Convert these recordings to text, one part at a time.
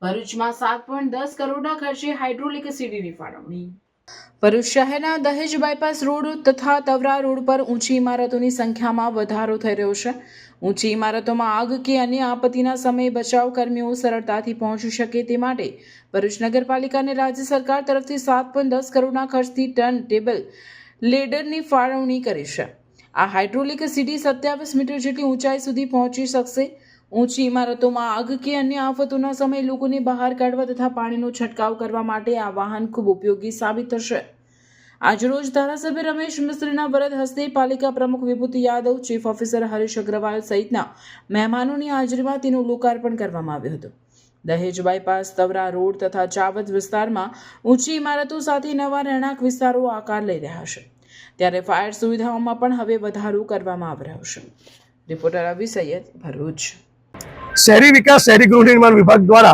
ભરૂચમાં 7.10 કરોડના ખર્ચે હાઇડ્રોલિક સીડીની ફાળવણી। ભરૂચ શહેરના દહેજ બાયપાસ રોડ તથા તવરા રોડ પર ઊંચી ઇમારતોની સંખ્યામાં વધારો થઈ રહ્યો છે। ઊંચી ઇમારતોમાં આગ કે અન્ય આપત્તિના સમયે બચાવ કર્મીઓ સરળતાથી પહોંચી શકે તે માટે ભરૂચ નગરપાલિકાને રાજ્ય સરકાર તરફથી 7.10 કરોડના ખર્ચથી ટર્ન ટેબલ લેડરની ફાળવણી કરી છે। આ હાઇડ્રોલિક સીડી 27 મીટર જેટલી ઊંચાઈ સુધી પહોંચી શકશે। ઊંચી ઇમારતોમાં આગ કે અન્ય આફતોના સમયે લોકોને બહાર કાઢવા તથા પાણીનો છંટકાવ કરવા માટે આ વાહન ખૂબ ઉપયોગી સાબિત થશે। આજરોજ ધારાસભ્ય રમેશ મિસ્ત્રીના વરદ હસ્તે પાલિકા પ્રમુખ વિભૂતિ યાદવ, ચીફ ઓફિસર હરીશ અગ્રવાલ સહિતના મહેમાનોની હાજરીમાં તેનું લોકાર્પણ કરવામાં આવ્યું હતું। દહેજ બાયપાસ, તવરા રોડ તથા ચાવદ વિસ્તારમાં ઊંચી ઇમારતો સાથે નવા રહેણાંક વિસ્તારો આકાર લઈ રહ્યા છે, ત્યારે ફાયર સુવિધાઓમાં પણ હવે વધારો કરવામાં આવી રહ્યો છે। રિપોર્ટર અવી સૈયદ, ભરૂચ। शहरी विकास शहरी गृह निर्माण विभाग द्वारा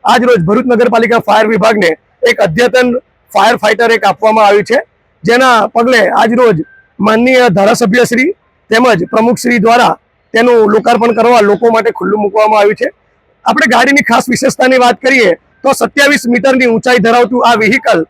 आज रोज भरूच नगरपालिका फायर विभाग ने एक अद्यतन फायर फाइटर एक आपवामां आव्युं छे, जेना पगले आज रोज माननीय धारासभ्यश्री तेमज प्रमुखश्री द्वारा तेनुं लोकार्पण करवा लोको माटे खुल्लुं मूकवामां आव्युं छे। आपणे गाडीनी खास विशेषतानी वात करीए तो 27 मीटरनी ऊंचाई धरावतुं आ व्हीकल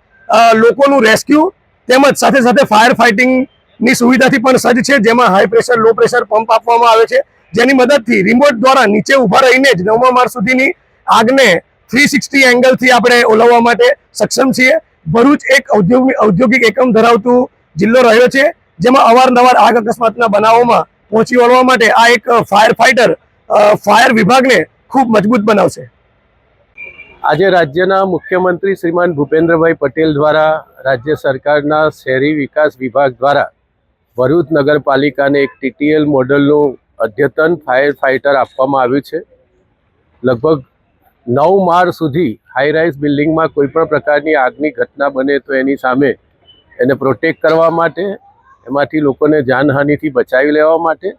लोकोनुं रेस्क्यू तेमज साथे साथे फायर फाइटिंगनी सुविधाथी पण सज्ज छे, जेमां high pressure low pressure pump आपवामां आवे छे, जेनी मददथी रिमोट द्वारा नीचे उभा रहीने ज 9मा माળ सुधीनी આગને 360 એંગલથી આપણે ઓલવવા માટે સક્ષમ છીએ। ભરૂચ એક ઔદ્યોગિક એકમ ધરાવતું જિલ્લો રહ્યો છે, જેમાં અવારનવાર આગ અકસ્માતના બનાવોમાં પહોંચી વળવા માટે આ એક ફાયર ફાઇટર ફાયર વિભાગને ખૂબ મજબૂત બનાવશે। આજે રાજ્યના મુખ્યમંત્રી શ્રીમાન ભૂપેન્દ્રભાઈ પટેલ દ્વારા રાજ્ય સરકારના શહેરી વિકાસ વિભાગ દ્વારા ભરૂચ નગરપાલિકાને એક TTL મોડલનું અદ્યતન ફાયર ફાઇટર આપવામાં આવ્યું છે। લગભગ 9 માળ સુધી હાઈ રાઇઝ બિલ્ડિંગમાં કોઈપણ પ્રકારની આગની ઘટના બને તો એની સામે એને પ્રોટેક્ટ કરવા માટે, એમાંથી લોકોને જાનહાનિથી બચાવી લેવા માટે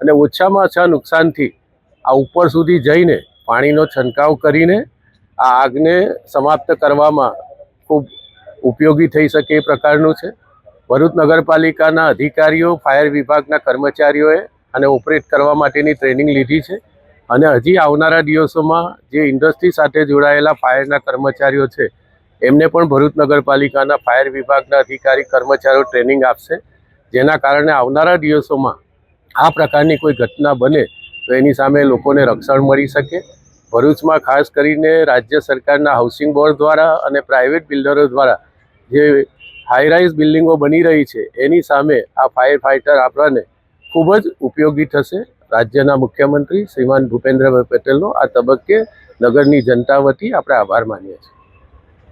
અને ઓછામાં ઓછા નુકસાનથી આ ઉપર સુધી જઈને પાણીનો છંટકાવ કરીને આ આગને સમાપ્ત કરવામાં ખૂબ ઉપયોગી થઈ શકે એ પ્રકારનું છે। ભરૂચ નગરપાલિકાના અધિકારીઓ, ફાયર વિભાગના કર્મચારીઓએ અને ઓપરેટ કરવા માટેની ટ્રેનિંગ લીધી છે અને હજી આવનારા દિવસોમાં જે ઇન્ડસ્ટ્રી સાથે જોડાયેલા ફાયરના કર્મચારીઓ છે એમને પણ ભરૂચ નગરપાલિકાના ફાયર વિભાગના અધિકારી કર્મચારીઓ ટ્રેનિંગ આપશે, જેના કારણે આવનારા દિવસોમાં આ પ્રકારની કોઈ ઘટના બને તો એની સામે લોકોને રક્ષણ મળી શકે। ભરૂચમાં ખાસ કરીને રાજ્ય સરકારના હાઉસિંગ બોર્ડ દ્વારા અને પ્રાઇવેટ બિલ્ડરો દ્વારા જે હાઈ રાઇઝ બિલ્ડિંગો બની રહી છે એની સામે આ ફાયર ફાઇટર આપણને ખૂબ જ ઉપયોગી થશે। રાજ્યના મુખ્યમંત્રી શ્રીમાન ભૂપેન્દ્રભાઈ પટેલનો આ તબક્કે નગરની જનતા વતી આપણે આભાર માનીએ છીએ।